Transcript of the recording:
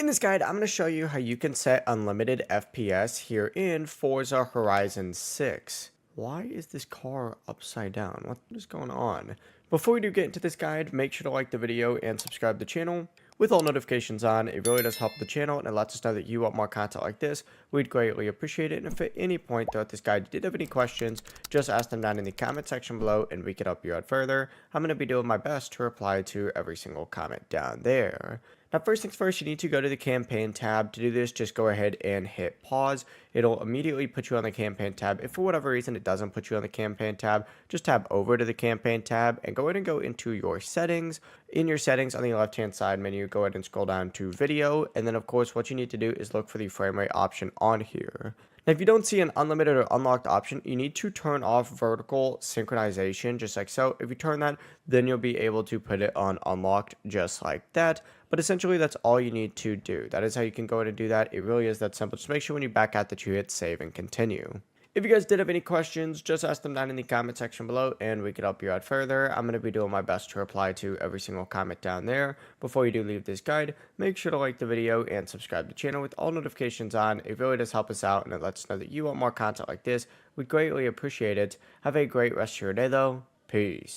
In this guide, I'm going to show you how you can set unlimited FPS here in Forza Horizon 6. Why is this car upside down? What is going on? Before we do get into this guide, make sure to like the video and subscribe to the channel. With all notifications on, it really does help the channel and it lets us know that you want more content like this. We'd greatly appreciate it. And if at any point throughout this guide you did have any questions, just ask them down in the comment section below and we can help you out further. I'm going to be doing my best to reply to every single comment down there. Now, first things first, you need to go to the campaign tab. To do this, just go ahead and hit pause. It'll immediately put you on the campaign tab. If for whatever reason it doesn't put you on the campaign tab, just tab over to the campaign tab and go ahead and go into your settings. In your settings on the left-hand side menu, go ahead and scroll down to video. And then, of course, what you need to do is look for the frame rate option on here. Now, if you don't see an unlimited or unlocked option, you need to turn off vertical synchronization, just like so. If you turn that, then you'll be able to put it on unlocked just like that. But essentially, that's all you need to do. That is how you can go ahead and do that. It really is that simple. Just make sure when you back out that you hit save and continue. If you guys did have any questions, just ask them down in the comment section below and we can help you out further. I'm going to be doing my best to reply to every single comment down there. Before you do leave this guide, make sure to like the video and subscribe to the channel with all notifications on. It really does help us out and it lets us know that you want more content like this. We'd greatly appreciate it. Have a great rest of your day though. Peace.